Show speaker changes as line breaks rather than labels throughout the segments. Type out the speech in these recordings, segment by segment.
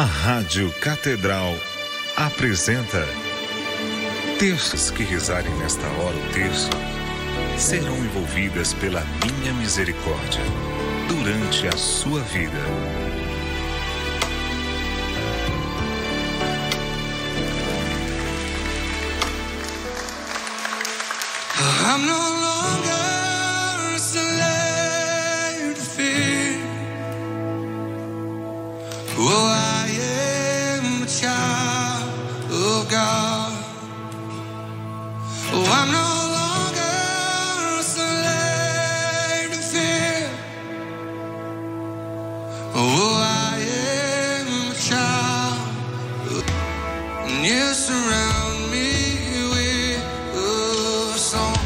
A Rádio Catedral apresenta textos que rezarem nesta hora o texto serão envolvidas pela minha misericórdia durante a sua vida.
I'm no longer a slave to fear. Oh, I am a child of God. Oh, I'm no longer a slave to fear. Oh, I am a child. And you surround me with a song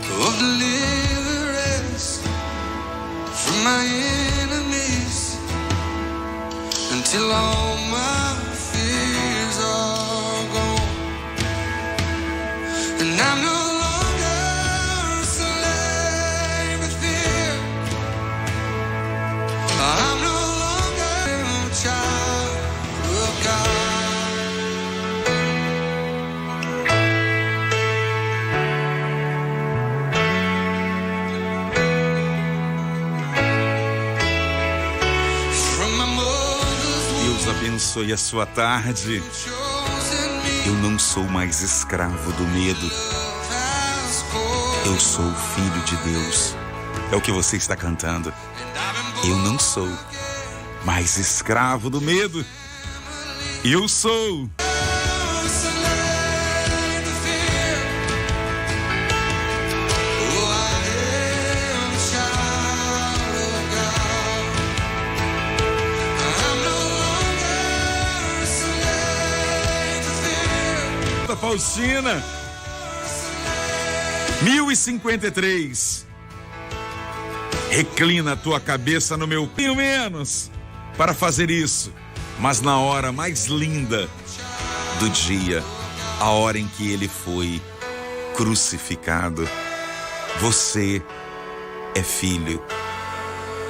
of deliverance from my enemies, until all my fears are gone. And I'm no longer a slave to fear. I'm no longer a child of God.
Abençoe a sua tarde. Eu não sou mais escravo do medo. Eu sou filho de Deus. É o que você está cantando. Eu não sou mais escravo do medo. Eu sou. Faustina 1053. Reclina a tua cabeça no meu pinho menos para fazer isso, mas na hora mais linda do dia, a hora em que ele foi crucificado. Você é filho,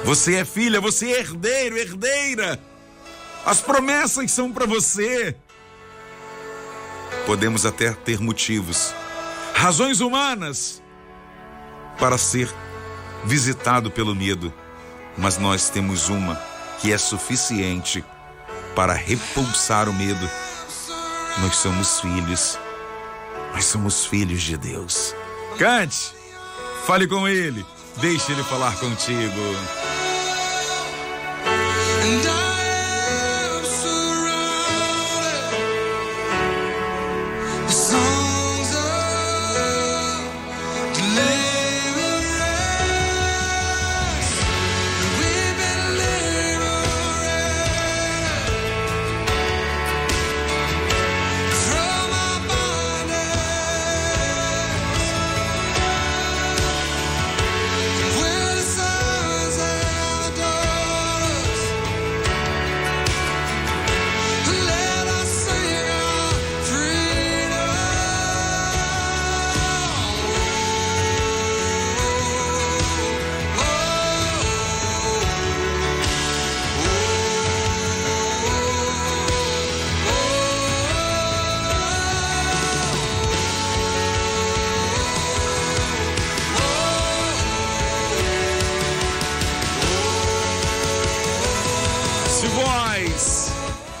você é filha, você é herdeiro, herdeira. As promessas são para você. Podemos até ter motivos, razões humanas para ser visitado pelo medo, mas nós temos uma que é suficiente para repulsar o medo. Nós somos filhos de Deus. Cante, fale com Ele, deixe Ele falar contigo.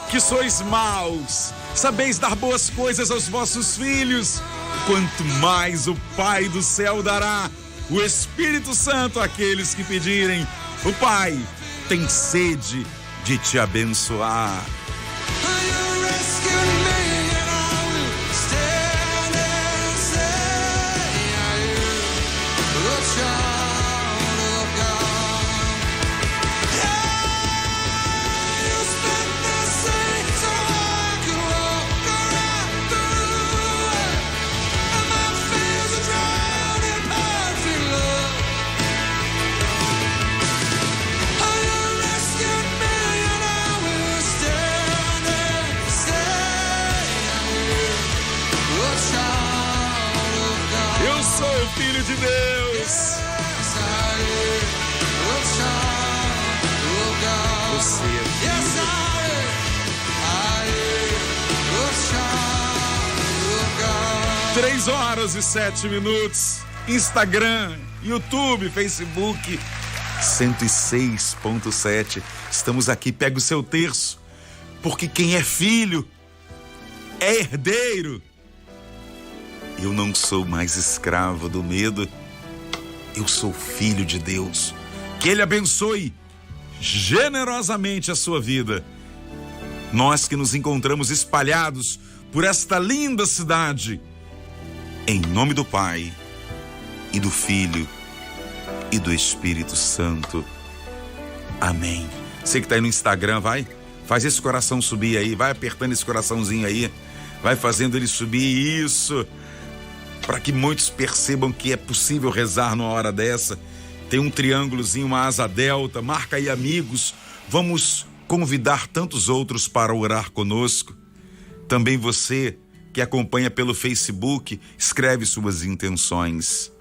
Que sois maus, sabeis dar boas coisas aos vossos filhos, quanto mais o Pai do céu dará o Espírito Santo àqueles que pedirem. O Pai tem sede de te abençoar. Filho de Deus, você é filho. 3h07. Instagram, YouTube, Facebook, 106.7. Estamos aqui, pega o seu terço, porque quem é filho é herdeiro. Eu não sou mais escravo do medo, eu sou filho de Deus. Que Ele abençoe generosamente a sua vida. Nós que nos encontramos espalhados por esta linda cidade, em nome do Pai, e do Filho, e do Espírito Santo. Amém. Você que está aí no Instagram, faz esse coração subir aí, vai apertando esse coraçãozinho aí, vai fazendo ele subir, isso, para que muitos percebam que é possível rezar numa hora dessa. Tem um triângulozinho, uma asa delta, marca aí amigos, vamos convidar tantos outros para orar conosco. Também você que acompanha pelo Facebook, escreve suas intenções.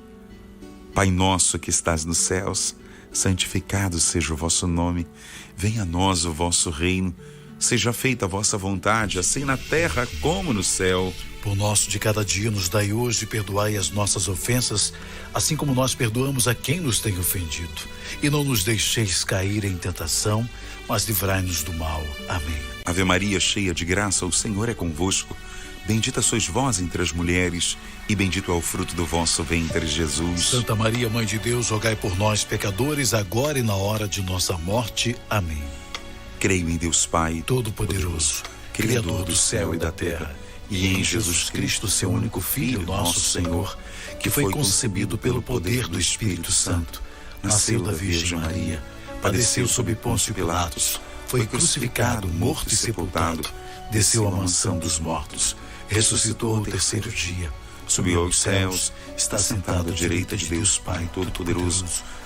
Pai nosso que estás nos céus, santificado seja o vosso nome, venha a nós o vosso reino, seja feita a vossa vontade, assim na terra como no céu.
Pão nosso de cada dia nos dai hoje, perdoai as nossas ofensas, assim como nós perdoamos a quem nos tem ofendido. E não nos deixeis cair em tentação, mas livrai-nos do mal. Amém.
Ave Maria, cheia de graça, o Senhor é convosco. Bendita sois vós entre as mulheres, e bendito é o fruto do vosso ventre, Jesus.
Santa Maria, Mãe de Deus, rogai por nós, pecadores, agora e na hora de nossa morte. Amém.
Creio em Deus Pai,
Todo-Poderoso, Criador do céu e da terra, e em Jesus Cristo, seu único Filho, nosso Senhor, que foi concebido pelo poder do Espírito Santo, nasceu da Virgem Maria, padeceu sob Pôncio Pilatos, foi crucificado, morto e sepultado, desceu à mansão dos mortos, ressuscitou ao terceiro dia, subiu aos céus, está sentado à direita de Deus Pai Todo-Poderoso,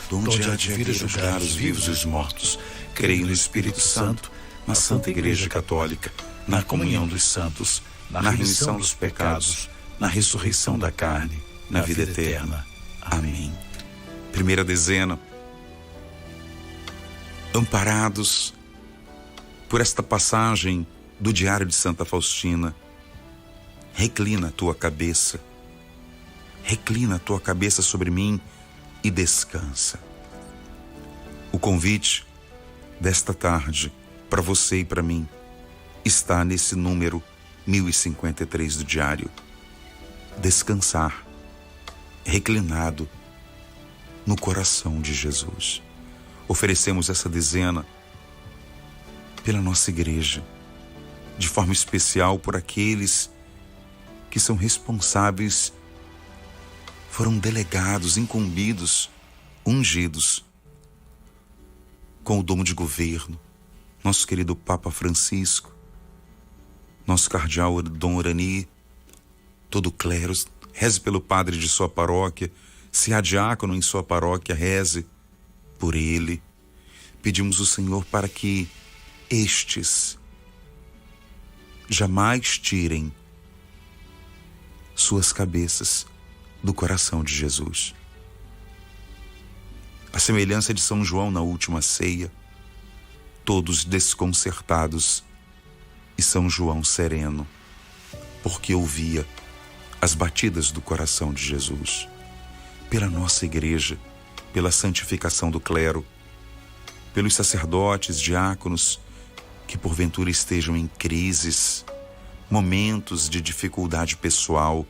donde há de vir a julgar os vivos e os mortos. Creio no Espírito Santo, na Santa Igreja Católica, na comunhão dos santos, na remissão dos pecados, na ressurreição da carne, na vida eterna. Amém.
Primeira dezena. Amparados por esta passagem do Diário de Santa Faustina, reclina a tua cabeça sobre mim e descansa. O convite desta tarde para você e para mim está nesse número 1053 do diário. Descansar, reclinado no coração de Jesus. Oferecemos essa dezena pela nossa igreja, de forma especial por aqueles que são responsáveis, foram delegados, incumbidos, ungidos com o dom de governo. Nosso querido Papa Francisco, nosso cardeal Dom Orani, todo o clero, reze pelo padre de sua paróquia, se há diácono em sua paróquia, reze por ele. Pedimos ao Senhor para que estes jamais tirem suas cabeças do coração de Jesus. A semelhança de São João na última ceia, todos desconcertados, e São João sereno, porque ouvia as batidas do coração de Jesus. Pela nossa igreja, pela santificação do clero, pelos sacerdotes, diáconos, que porventura estejam em crises, momentos de dificuldade pessoal,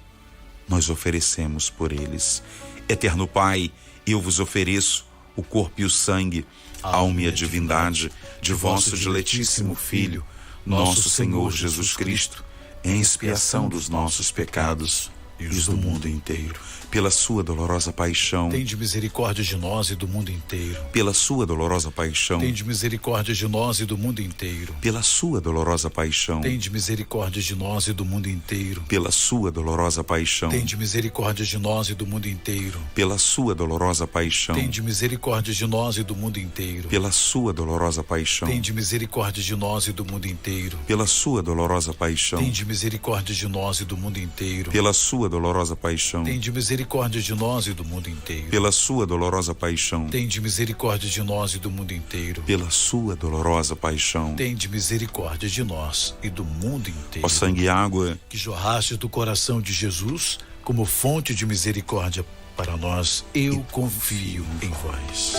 nós oferecemos por eles. Eterno Pai, eu vos ofereço o corpo e o sangue, a alma e a divindade de vosso diletíssimo Filho, nosso Senhor Jesus Cristo, em expiação dos nossos pecados e os do mundo inteiro. Pela sua dolorosa paixão,
Tende misericórdia de nós e do mundo inteiro.
pela sua dolorosa paixão,
Tende misericórdia de nós e do mundo inteiro.
pela sua dolorosa paixão,
Tende misericórdia de nós e do mundo inteiro.
pela sua dolorosa paixão,
Tende misericórdia de nós e do mundo inteiro.
pela sua dolorosa paixão,
Tende misericórdia de nós e do mundo inteiro.
pela sua dolorosa paixão,
Tende misericórdia de nós e do mundo inteiro.
pela sua dolorosa paixão,
Tende misericórdia de nós e do mundo inteiro.
pela sua dolorosa paixão,
Tende misericórdia de nós e do mundo inteiro.
pela sua dolorosa paixão,
Tende misericórdia de nós e do mundo inteiro.
pela sua dolorosa paixão.
Tende misericórdia de nós e do mundo inteiro.
Ó sangue e água
Que jorraste do coração de Jesus como fonte de misericórdia para nós. Eu confio em vós.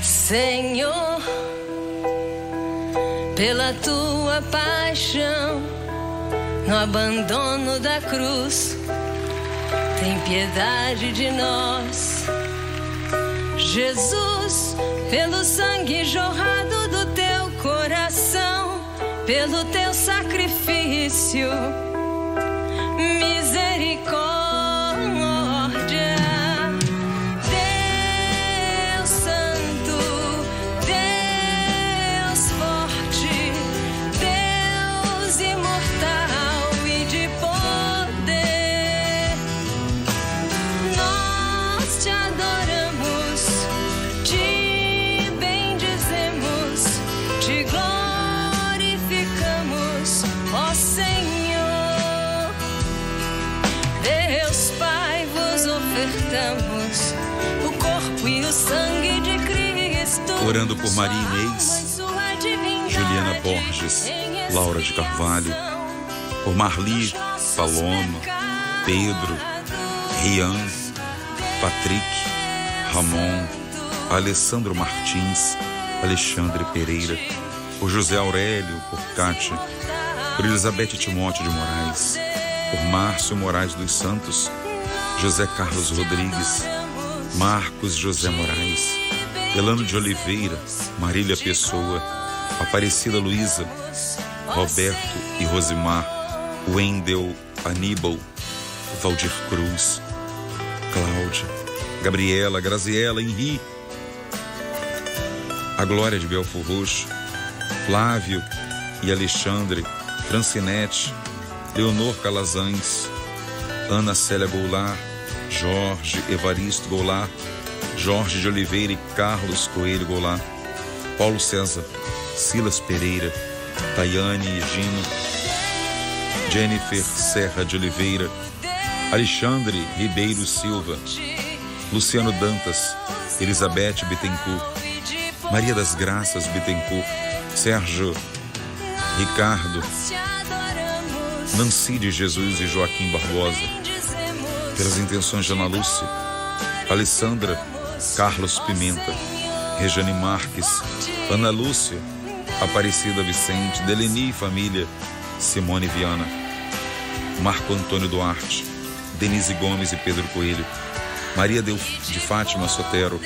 Senhor, pela tua paixão, no abandono da cruz, tem piedade de nós. Jesus, pelo sangue jorrado do teu coração, pelo teu sacrifício, misericórdia. O corpo e o sangue de Cristo.
Orando por Maria Inês, Juliana Borges, Laura de Carvalho, por Marli, Paloma, Pedro, Rian, Patrick, Ramon, Alessandro Martins, Alexandre Pereira, por José Aurélio, por Cátia, por Elizabeth Timóteo de Moraes, por Márcio Moraes dos Santos, José Carlos Rodrigues, Marcos José Moraes, Elano de Oliveira, Marília Pessoa, Aparecida Luísa, Roberto e Rosimar, Wendel, Aníbal, Valdir Cruz, Cláudia, Gabriela, Graziela, Henri, a Glória de Belfor Roxo, Flávio e Alexandre, Francinete, Leonor Calazans, Ana Célia Goulart, Jorge Evaristo Goulart, Jorge de Oliveira e Carlos Coelho Goulart, Paulo César, Silas Pereira, Tayane e Gino, Jennifer Serra de Oliveira, Alexandre Ribeiro Silva, Luciano Dantas, Elizabeth Bittencourt, Maria das Graças Bittencourt, Sérgio Ricardo, Nancy de Jesus e Joaquim Barbosa, pelas intenções de Ana Lúcia, Alessandra, Carlos Pimenta, Rejane Marques, Ana Lúcia, Aparecida Vicente, Deleni e família, Simone Viana, Marco Antônio Duarte, Denise Gomes e Pedro Coelho, Maria de Fátima Sotero,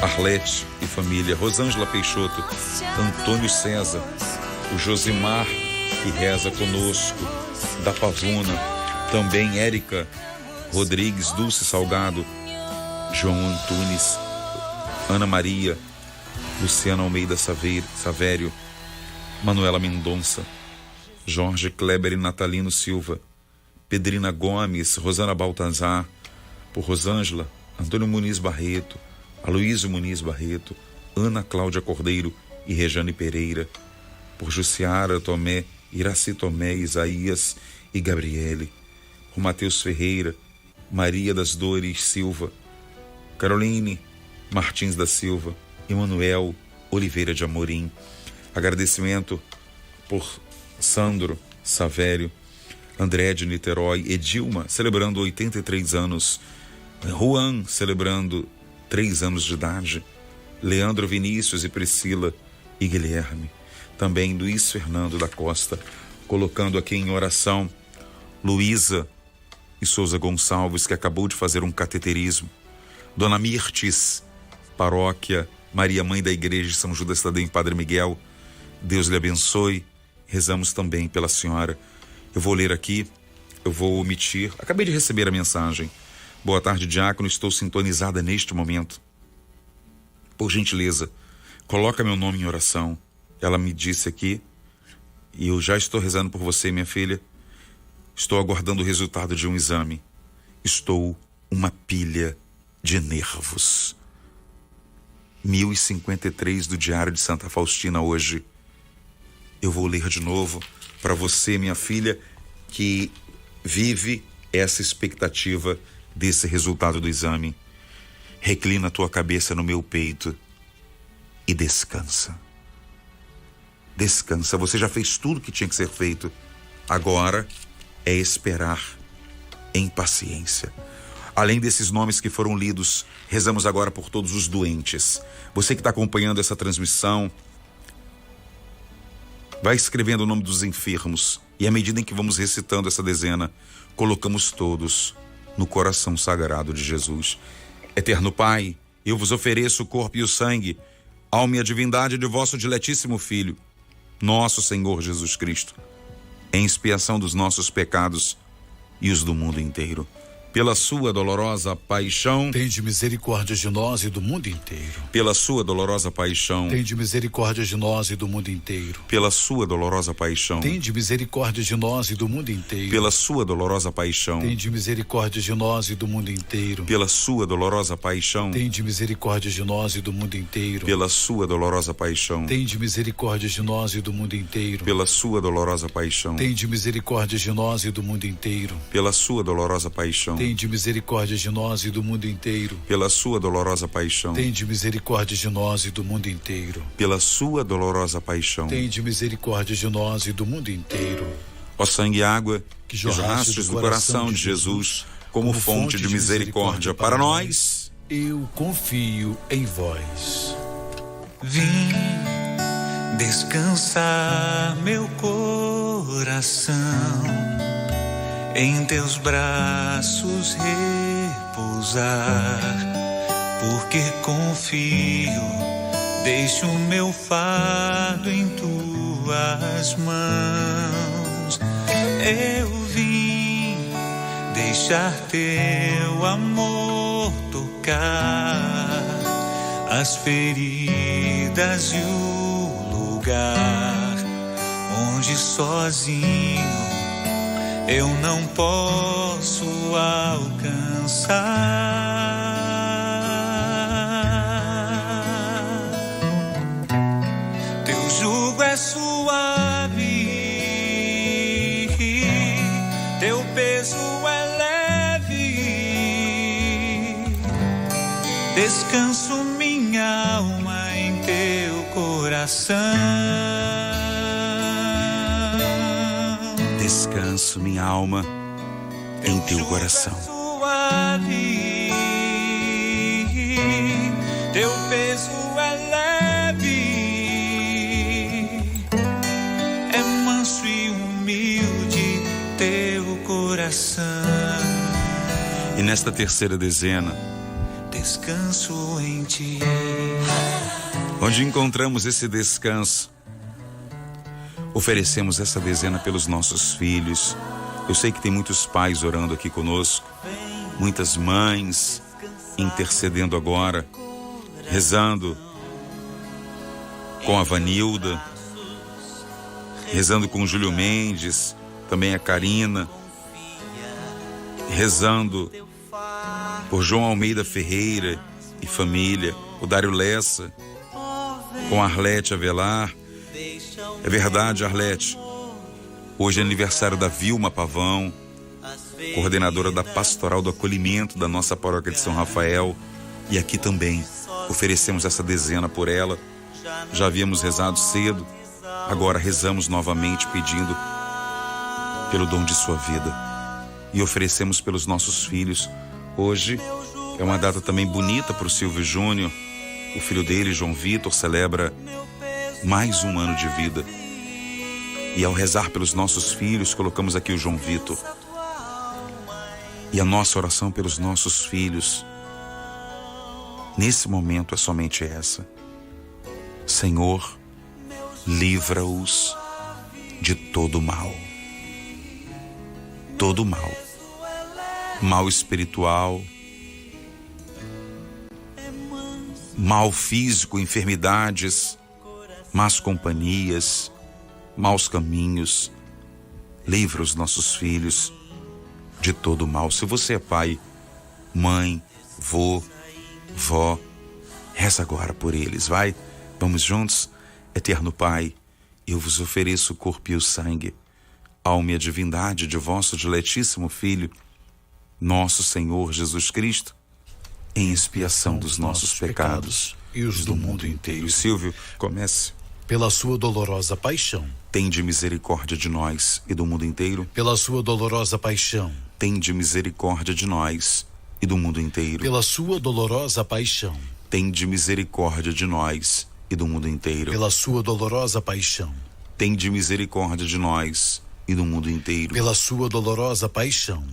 Arlete e família, Rosângela Peixoto, Antônio César, o Josimar que reza conosco, da Pavuna, também Érica Rodrigues, Dulce Salgado, João Antunes, Ana Maria, Luciana Almeida Savério, Manuela Mendonça, Jorge Kleber e Natalino Silva, Pedrina Gomes, Rosana Baltazar, por Rosângela, Antônio Muniz Barreto, Aloísio Muniz Barreto, Ana Cláudia Cordeiro e Rejane Pereira, por Jussiara Tomé, Iraci Tomé, Isaías e Gabriele, por Matheus Ferreira, Maria das Dores Silva, Caroline Martins da Silva, Emanuel Oliveira de Amorim. Agradecimento por Sandro Savério, André de Niterói, Edilma celebrando 83 anos, Juan celebrando 3 anos de idade, Leandro Vinícius e Priscila e Guilherme. Também Luiz Fernando da Costa, colocando aqui em oração Luísa e Souza Gonçalves, que acabou de fazer um cateterismo. Dona Mirtes, paróquia Maria Mãe da Igreja de São Judas Tadeu em Padre Miguel, Deus lhe abençoe. Rezamos também pela senhora. Eu vou ler aqui, eu vou omitir. Acabei de receber a mensagem. Boa tarde, diácono, estou sintonizada neste momento. Por gentileza, coloca meu nome em oração. Ela me disse aqui, e eu já estou rezando por você, minha filha. Estou aguardando o resultado de um exame. Estou uma pilha de nervos. 1053 do Diário de Santa Faustina hoje. Eu vou ler de novo para você, minha filha, que vive essa expectativa desse resultado do exame. Reclina a tua cabeça no meu peito e descansa. Descansa, você já fez tudo que tinha que ser feito. Agora é esperar em paciência. Além desses nomes que foram lidos, rezamos agora por todos os doentes. Você que está acompanhando essa transmissão, vai escrevendo o nome dos enfermos. E à medida em que vamos recitando essa dezena, colocamos todos no coração sagrado de Jesus. Eterno Pai, eu vos ofereço o corpo e o sangue, alma e a divindade de vosso diletíssimo Filho, nosso Senhor Jesus Cristo, em expiação dos nossos pecados e os do mundo inteiro. Pela sua dolorosa paixão,
tende misericórdia de nós e do mundo inteiro.
Pela sua dolorosa paixão,
tende misericórdia de nós e do mundo inteiro.
Pela sua dolorosa paixão,
tende misericórdia de nós e do mundo inteiro.
Pela sua dolorosa paixão,
tende misericórdia de nós e do mundo inteiro.
Pela sua dolorosa paixão,
tende misericórdia de nós e do mundo inteiro.
Pela sua dolorosa paixão,
tende misericórdia de nós e do mundo inteiro.
Pela sua dolorosa paixão,
tende misericórdia de nós e do mundo inteiro.
Pela sua dolorosa paixão,
tende misericórdia de nós e do mundo inteiro.
Pela sua dolorosa paixão,
tende misericórdia de nós e do mundo inteiro.
Pela sua dolorosa paixão,
tende misericórdia de nós e do mundo inteiro.
Ó sangue e água que jorrastes do coração de Jesus como fonte de misericórdia para nós,
eu confio em vós.
Vim descansar meu coração, em teus braços repousar, porque confio, deixo meu fardo em tuas mãos. Eu vim deixar teu amor tocar as feridas e o lugar onde sozinho eu não posso alcançar. Teu jugo é suave, teu peso é leve. Descanso minha alma em teu coração.
Descanso minha alma em teu coração.
Suave, teu peso é leve, é manso e humilde teu coração.
E nesta terceira dezena,
descanso em ti,
onde encontramos esse descanso, oferecemos essa dezena pelos nossos filhos. Eu sei que tem muitos pais orando aqui conosco, muitas mães intercedendo agora, rezando com a Vanilda, rezando com o Júlio Mendes, também a Karina, rezando por João Almeida Ferreira e família, o Dário Lessa, com a Arlete Avelar. É verdade, Arlete. Hoje é aniversário da Vilma Pavão, coordenadora da Pastoral do Acolhimento da nossa paróquia de São Rafael. E aqui também oferecemos essa dezena por ela. Já havíamos rezado cedo, agora rezamos novamente pedindo pelo dom de sua vida. E oferecemos pelos nossos filhos. Hoje é uma data também bonita para o Silvio Júnior. O filho dele, João Vitor, celebra mais um ano de vida. E ao rezar pelos nossos filhos, colocamos aqui o João Vitor. E a nossa oração pelos nossos filhos, nesse momento, é somente essa: Senhor, livra-os de todo mal. Todo mal. Mal espiritual, mal físico, enfermidades, más companhias, maus caminhos. Livra os nossos filhos de todo mal. Se você é pai, mãe, vô, vó, reza agora por eles, vai? Vamos juntos? Eterno Pai, eu vos ofereço o corpo e o sangue, alma e a divindade de vosso diletíssimo Filho, nosso Senhor Jesus Cristo, em expiação dos nossos pecados
e os do mundo inteiro.
E Silvio, comece.
Pela sua dolorosa paixão,
Tende misericórdia de nós e do mundo inteiro.
pela sua dolorosa paixão,
Tende misericórdia de nós e do mundo inteiro.
pela sua dolorosa paixão,
Tende misericórdia de nós e do mundo inteiro.
pela sua dolorosa paixão,
Tende misericórdia de nós e do mundo inteiro.
pela sua dolorosa paixão,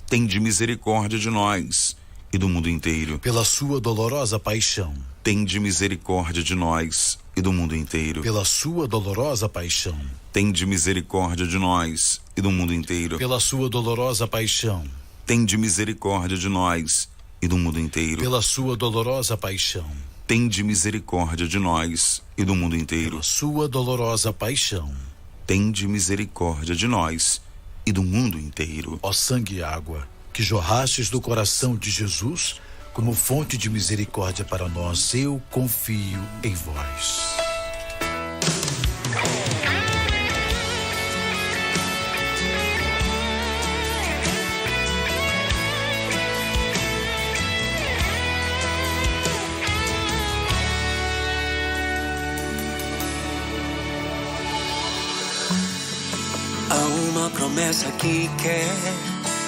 Tende misericórdia de nós e do mundo inteiro.
pela sua dolorosa paixão,
Tende misericórdia de nós e do mundo inteiro.
pela sua dolorosa paixão,
Tende misericórdia de nós e do mundo inteiro.
pela sua dolorosa paixão,
Tende misericórdia de nós e do mundo inteiro.
pela sua dolorosa paixão,
Tende misericórdia de nós e do mundo inteiro.
pela sua dolorosa paixão.
Tende misericórdia de nós e do mundo inteiro.
Ó sangue e água, que jorrastes do coração de Jesus, como fonte de misericórdia para nós, eu confio em vós.
Há uma promessa que quer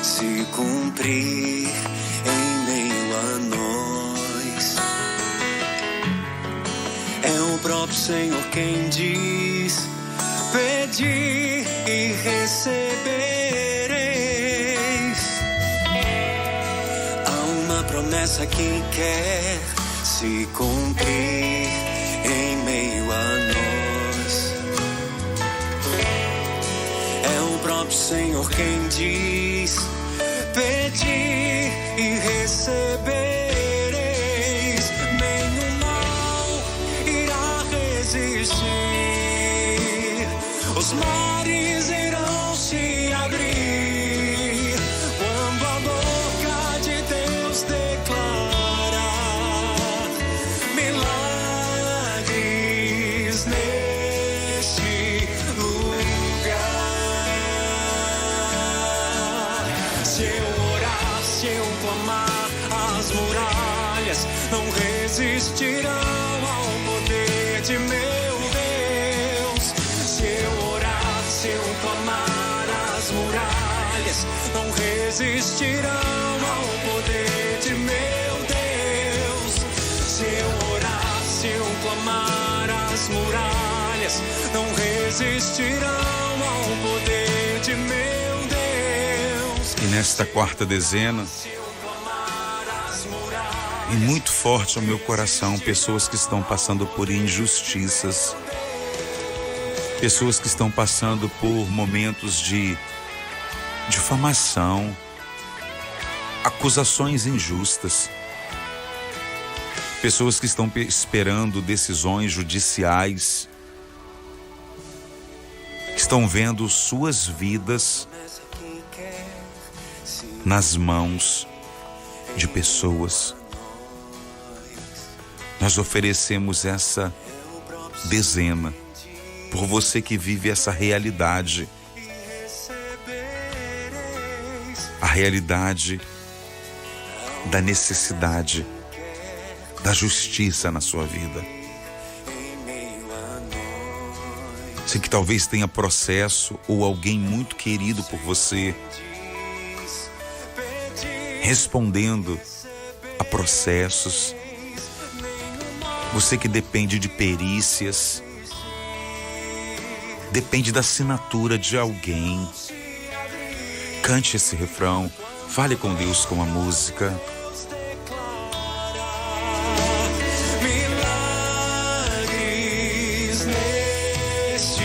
se cumprir em meio a nós. É o próprio Senhor quem diz: pedi e recebereis. Há uma promessa que quer se cumprir em meio a nós. É o próprio Senhor quem diz: pedi e recebereis. Nenhum mal irá resistir. Os mares irão se abrir quando a boca de Deus declarar milagres neste lugar. Se eu orar, se eu clamar, as muralhas não resistirão ao poder de meu Deus. Se eu orar, se eu clamar, as muralhas não resistirão ao poder de meu Deus. Se eu orar, se eu clamar, as muralhas não resistirão ao poder de meu Deus.
E nesta quarta dezena, e muito forte ao meu coração, pessoas que estão passando por injustiças, pessoas que estão passando por momentos de difamação, acusações injustas, pessoas que estão esperando decisões judiciais, estão vendo suas vidas nas mãos de pessoas. Nós oferecemos essa dezena por você que vive essa realidade, a realidade da necessidade, da justiça na sua vida. Sei que talvez tenha processo ou alguém muito querido por você respondendo a processos. Você que depende de perícias, depende da assinatura de alguém. Cante esse refrão, fale com Deus com a música.
Milagres neste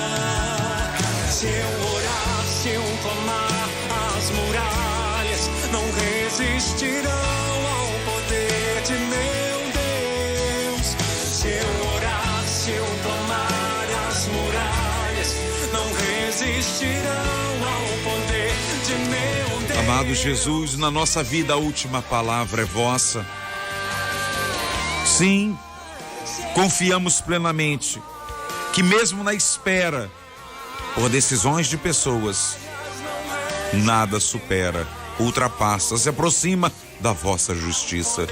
lugar. Se eu orar, se eu clamar, as muralhas não resistirão ao poder de meu Deus. Se eu orar, se eu clamar, as muralhas não resistirão ao poder de meu Deus.
Amado Jesus, na nossa vida a última palavra é vossa. Sim, confiamos plenamente que mesmo na espera por decisões de pessoas, nada supera, ultrapassa, se aproxima da vossa justiça.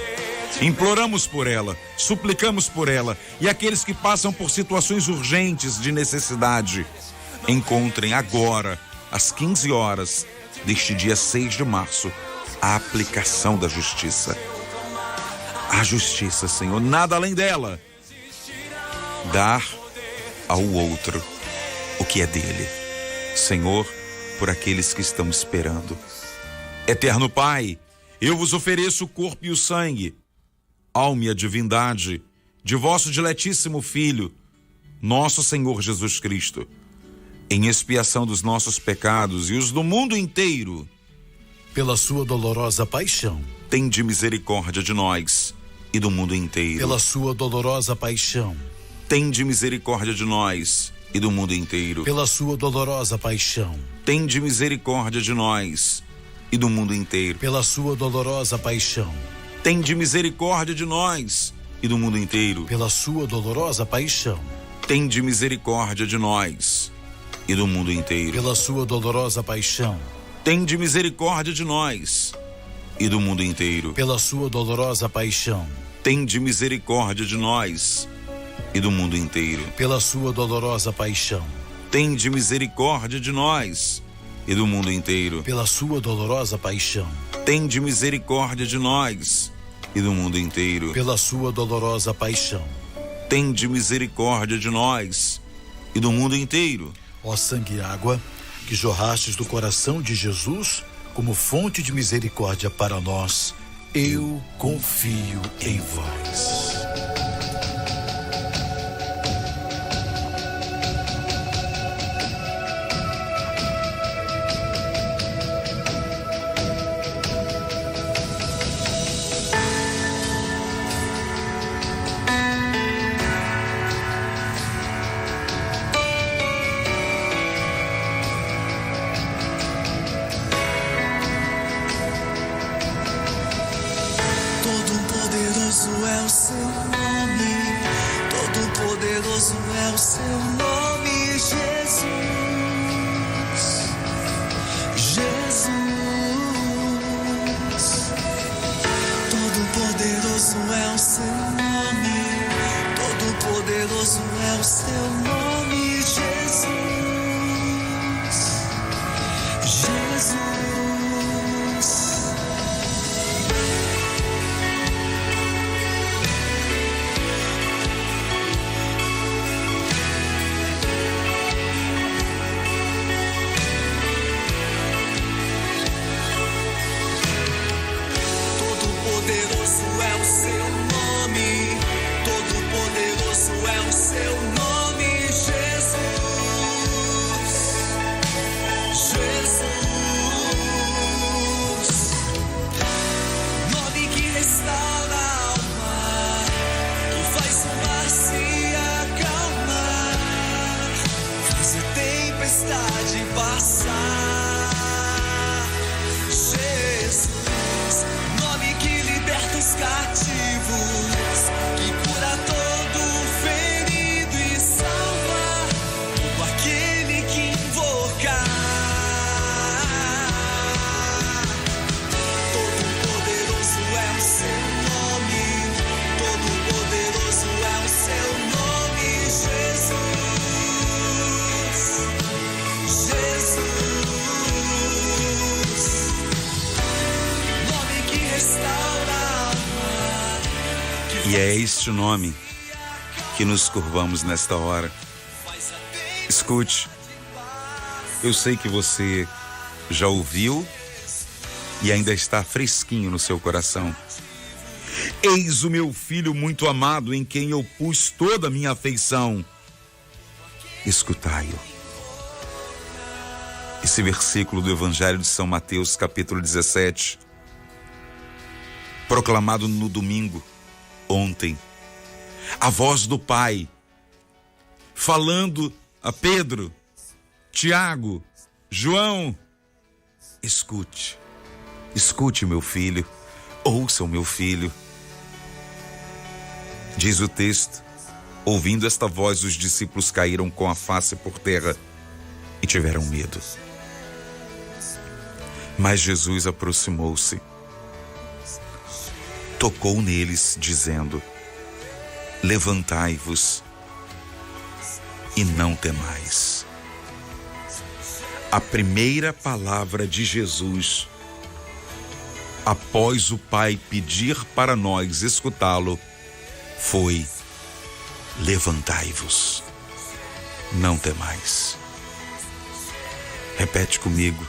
Imploramos por ela, suplicamos por ela, e aqueles que passam por situações urgentes de necessidade, encontrem agora, às 15 horas deste dia 6 de março, a aplicação da justiça. A justiça, Senhor, nada além dela. Dar ao outro o que é dele. Senhor, por aqueles que estão esperando. Eterno Pai, eu vos ofereço o corpo e o sangue, alma e a divindade de vosso diletíssimo Filho, nosso Senhor Jesus Cristo, em expiação dos nossos pecados e os do mundo inteiro.
Pela sua dolorosa paixão,
tende misericórdia de nós e do mundo inteiro.
Pela sua dolorosa paixão,
tende misericórdia de nós e do mundo inteiro.
Pela sua dolorosa paixão,
tende misericórdia de nós e do mundo inteiro.
Pela sua dolorosa paixão,
tende misericórdia de nós e do mundo inteiro.
Pela sua dolorosa paixão,
tende misericórdia de nós e do mundo inteiro.
Pela sua dolorosa paixão,
tende misericórdia de nós e do mundo inteiro.
Pela sua dolorosa paixão,
tende misericórdia de nós e do mundo inteiro.
Pela sua dolorosa paixão,
tende misericórdia de nós e do mundo inteiro.
Pela sua dolorosa paixão,
tende misericórdia de nós e do mundo inteiro.
Pela sua dolorosa paixão,
tende misericórdia de nós e do mundo inteiro.
Ó sangue e água que jorrastes do coração de Jesus como fonte de misericórdia para nós, eu confio em vós.
E é este nome que nos curvamos nesta hora. Escute, eu sei que você já ouviu e ainda está fresquinho no seu coração. Eis o meu filho muito amado, em quem eu pus toda a minha afeição. Escutai-o. Esse versículo do Evangelho de São Mateus, capítulo 17, proclamado no domingo, ontem, a voz do Pai, falando a Pedro, Tiago, João: escute, escute, meu filho, ouça o meu filho. Diz o texto Ouvindo esta voz, os discípulos caíram com a face por terra e tiveram medo. Mas Jesus aproximou-se, tocou neles, dizendo: levantai-vos e não temais. A primeira palavra de Jesus, após o Pai pedir para nós escutá-lo, foi: levantai-vos, não temais. Repete comigo: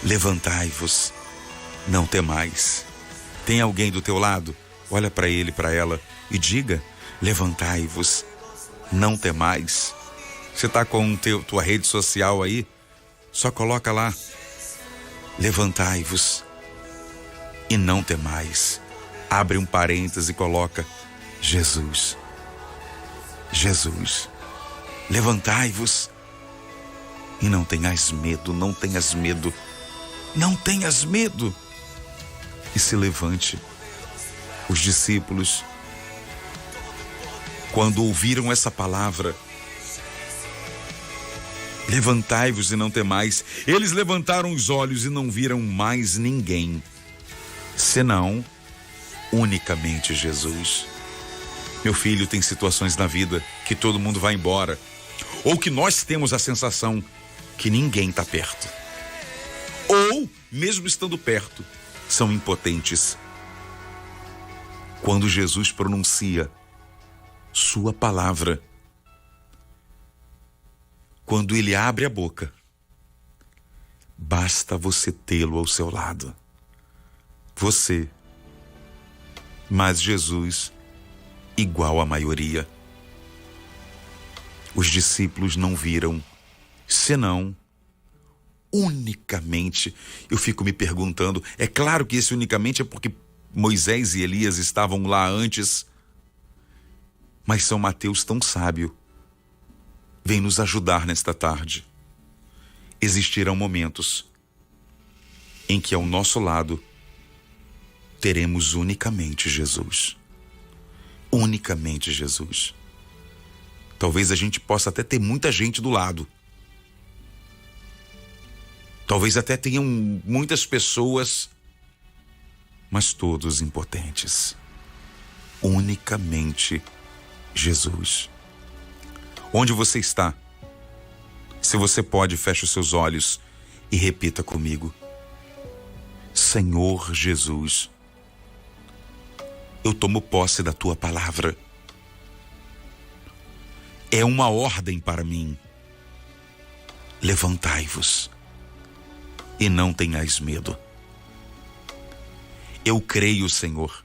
levantai-vos, não temais. Tem alguém do teu lado? Olha para ele, para ela e diga: levantai-vos, não temais. Você está com tua rede social aí? Só coloca lá: levantai-vos e não temais. Abre um parêntese e coloca: Jesus. Jesus. Levantai-vos e não tenhas medo, não tenhas medo, não tenhas medo. E se levante. Os discípulos, quando ouviram essa palavra, levantai-vos e não temais, eles levantaram os olhos e não viram mais ninguém, senão unicamente Jesus. Meu filho, tem situações na vida que todo mundo vai embora, ou que nós temos a sensação que ninguém está perto, ou, mesmo estando perto, são impotentes. Quando Jesus pronuncia sua palavra, quando ele abre a boca, basta você tê-lo ao seu lado. Você, mas Jesus, igual à maioria. Os discípulos não viram, senão unicamente. Eu fico me perguntando, é claro que esse unicamente é porque Moisés e Elias estavam lá antes, mas São Mateus, tão sábio, vem nos ajudar nesta tarde. Existirão momentos em que ao nosso lado teremos unicamente Jesus. Unicamente Jesus. Talvez a gente possa até ter muita gente do lado. Talvez até tenham muitas pessoas, mas todos impotentes. Unicamente Jesus. Onde você está? Se você pode, feche os seus olhos e repita comigo: Senhor Jesus, eu tomo posse da tua palavra. É uma ordem para mim. Levantai-vos e não tenhais medo. Eu creio, Senhor,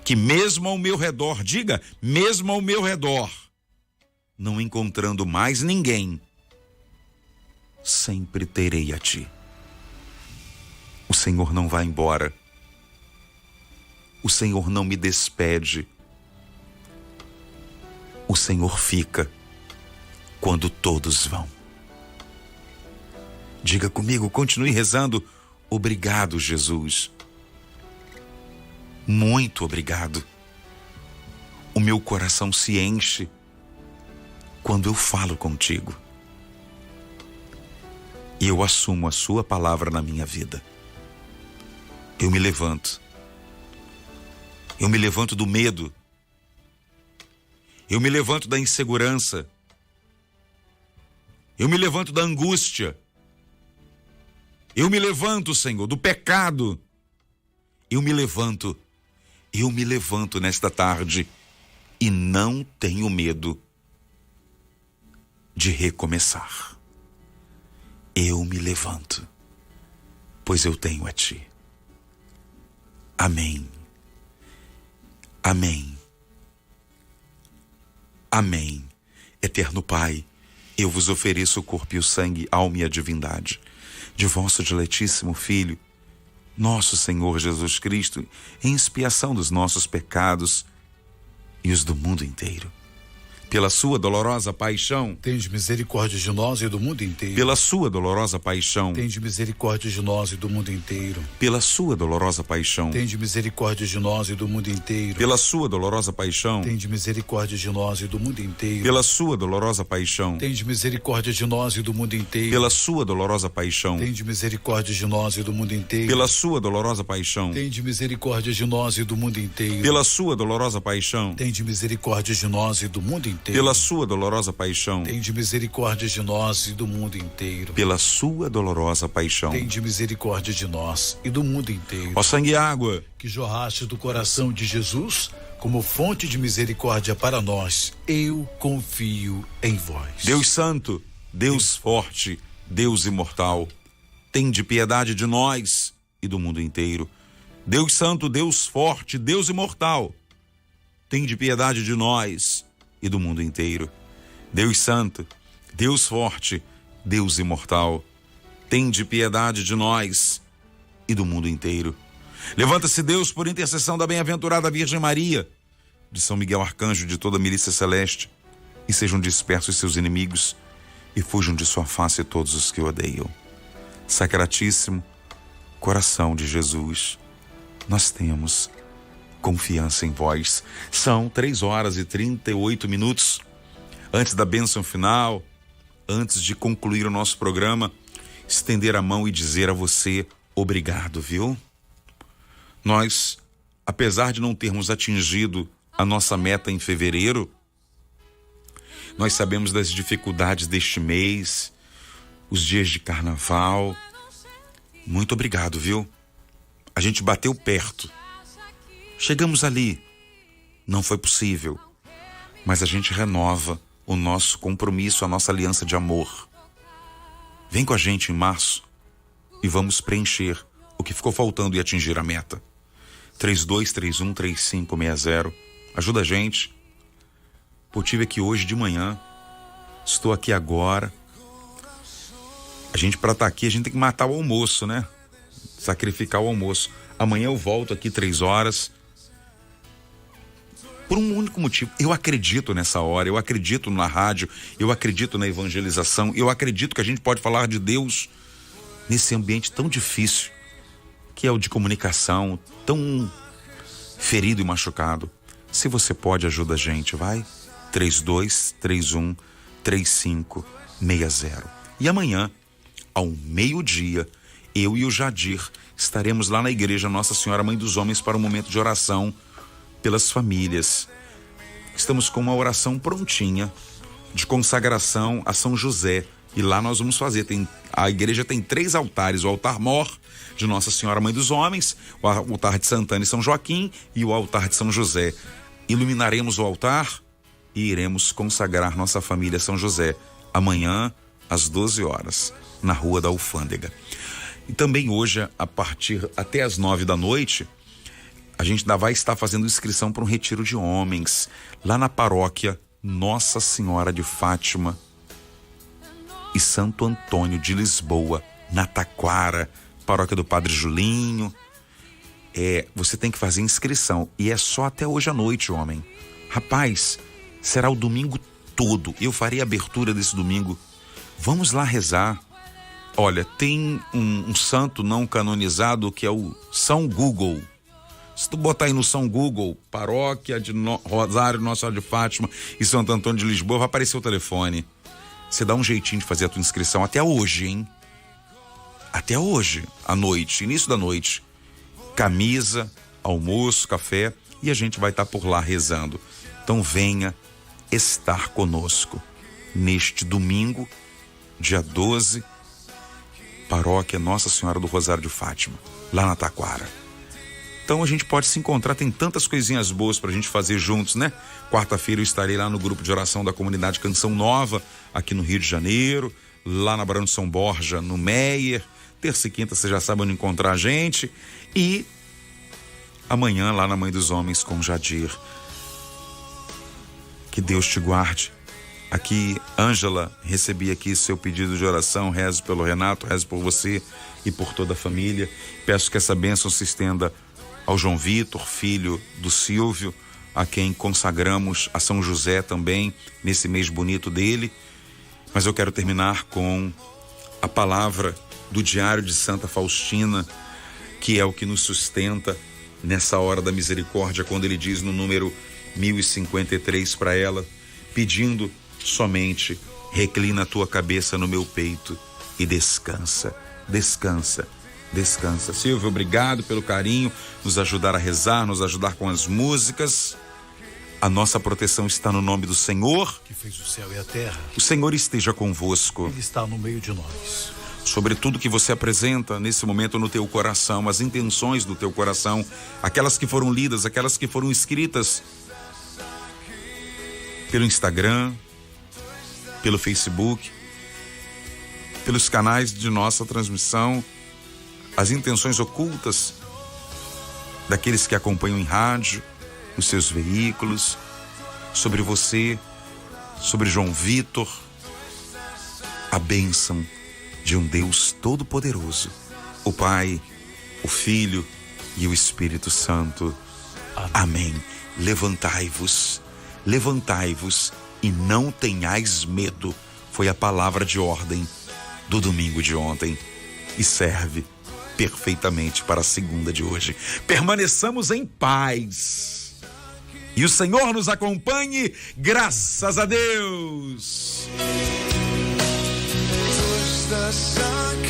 que mesmo ao meu redor, diga, mesmo ao meu redor, não encontrando mais ninguém, sempre terei a ti. O Senhor não vai embora. O Senhor não me despede. O Senhor fica quando todos vão. Diga comigo, continue rezando: obrigado, Jesus. Muito obrigado. O meu coração se enche quando eu falo contigo. E eu assumo a sua palavra na minha vida. Eu me levanto. Eu me levanto do medo. Eu me levanto da insegurança. Eu me levanto da angústia. Eu me levanto, Senhor, do pecado. Eu me levanto nesta tarde e não tenho medo de recomeçar. Eu me levanto, pois eu tenho a ti. Amém. Amém. Amém. Eterno Pai, eu vos ofereço o corpo e o sangue, alma e a divindade de vosso diletíssimo Filho, nosso Senhor Jesus Cristo, em expiação dos nossos pecados e os do mundo inteiro. Pela sua dolorosa paixão,
tende misericórdia de nós e do mundo inteiro.
pela sua dolorosa paixão,
Tende misericórdia de nós e do mundo inteiro.
pela sua dolorosa paixão,
Tende misericórdia de nós e do mundo inteiro.
pela sua dolorosa paixão,
Tende misericórdia de nós e do mundo inteiro.
pela sua dolorosa paixão,
Tende misericórdia de nós e do mundo inteiro.
pela sua dolorosa paixão,
Tende misericórdia de nós e do mundo inteiro.
pela sua dolorosa paixão,
Tende misericórdia de nós e do mundo inteiro.
pela sua dolorosa paixão,
Tende misericórdia de nós e do mundo inteiro.
pela sua dolorosa paixão,
Tende misericórdia de nós e do mundo inteiro.
pela sua dolorosa paixão.
Tende misericórdia de nós e do mundo inteiro.
Ó sangue e água,
Que jorraste do coração de Jesus como fonte de misericórdia para nós, eu confio em vós.
Deus santo, Deus forte, Deus imortal, tende piedade de nós e do mundo inteiro. Deus santo, Deus forte, Deus imortal, tende piedade de nós e do mundo inteiro. Deus santo, Deus forte, Deus imortal, tende piedade de nós e do mundo inteiro. Levanta-se Deus por intercessão da bem-aventurada Virgem Maria, de São Miguel Arcanjo, de toda a milícia celeste, e sejam dispersos seus inimigos e fujam de sua face todos os que o odeiam. Sacratíssimo coração de Jesus, nós temos confiança em vós. São 3h38. Antes da bênção final, antes de concluir o nosso programa, estender a mão e dizer a você obrigado, viu? Nós, apesar de não termos atingido a nossa meta em fevereiro, nós sabemos das dificuldades deste mês, os dias de carnaval. Muito obrigado, viu? A gente bateu perto. Chegamos ali. Não foi possível. Mas a gente renova o nosso compromisso, a nossa aliança de amor. Vem com a gente em março e vamos preencher o que ficou faltando e atingir a meta. 3231-3560. Ajuda a gente. Eu estive aqui hoje de manhã. Estou aqui agora. A gente, para estar aqui, a gente tem que matar o almoço, né? Sacrificar o almoço. Amanhã eu volto aqui 3h. Por um único motivo. Eu acredito nessa hora, eu acredito na rádio, eu acredito na evangelização, eu acredito que a gente pode falar de Deus nesse ambiente tão difícil, que é o de comunicação, tão ferido e machucado. Se você pode, ajuda a gente, vai. 3231-3560. E amanhã, ao meio-dia, eu e o Jadir estaremos lá na igreja Nossa Senhora Mãe dos Homens para um momento de oração pelas famílias. Estamos com uma oração prontinha de consagração a São José, e lá nós vamos fazer. A igreja tem 3 altares: o altar mor de Nossa Senhora Mãe dos Homens, o altar de Santana e São Joaquim e o altar de São José. Iluminaremos o altar e iremos consagrar nossa família a São José amanhã às 12h na Rua da Alfândega. E também hoje, a partir até às 9h, a gente ainda vai estar fazendo inscrição para um retiro de homens lá na paróquia Nossa Senhora de Fátima e Santo Antônio de Lisboa, na Taquara, paróquia do Padre Julinho. Você tem que fazer inscrição e é só até hoje à noite, homem. Rapaz, será o domingo todo. Eu farei a abertura desse domingo. Vamos lá rezar. Olha, tem um santo não canonizado que é o São Google. Se tu botar aí no São Google, paróquia de Rosário, Nossa Senhora de Fátima e Santo Antônio de Lisboa, vai aparecer o telefone. Você dá um jeitinho de fazer a tua inscrição até hoje, hein? Até hoje, à noite, início da noite. Camisa, almoço, café, e a gente vai estar por lá rezando. Então venha estar conosco neste domingo, dia 12, paróquia Nossa Senhora do Rosário de Fátima, lá na Taquara. Então a gente pode se encontrar, tem tantas coisinhas boas pra gente fazer juntos, né? Quarta-feira eu estarei lá no grupo de oração da comunidade Canção Nova, aqui no Rio de Janeiro, lá na Barão de São Borja, no Meier. Terça e quinta você já sabe onde encontrar a gente. E amanhã lá na Mãe dos Homens com Jadir. Que Deus te guarde. Aqui, Ângela, recebi aqui seu pedido de oração, rezo pelo Renato, rezo por você e por toda a família. Peço que essa bênção se estenda ao João Vitor, filho do Silvio, a quem consagramos a São José também, nesse mês bonito dele. Mas eu quero terminar com a palavra do Diário de Santa Faustina, que é o que nos sustenta nessa hora da misericórdia, quando ele diz no número 1053 para ela, pedindo somente: reclina a tua cabeça no meu peito e descansa, descansa, descansa. Silvio, obrigado pelo carinho, nos ajudar a rezar, nos ajudar com as músicas. A nossa proteção está no nome do Senhor,
que fez o céu e a terra.
O Senhor esteja convosco.
Ele está no meio de nós.
Sobre tudo que você apresenta nesse momento no teu coração, as intenções do teu coração, aquelas que foram lidas, aquelas que foram escritas pelo Instagram, pelo Facebook, pelos canais de nossa transmissão, as intenções ocultas daqueles que acompanham em rádio, nos seus veículos, sobre você, sobre João Vitor, a bênção de um Deus Todo-Poderoso, o Pai, o Filho e o Espírito Santo. Amém. Levantai-vos, levantai-vos e não tenhais medo. Foi a palavra de ordem do domingo de ontem e serve perfeitamente para a segunda de hoje. Permaneçamos em paz e o Senhor nos acompanhe, graças a Deus.
The sun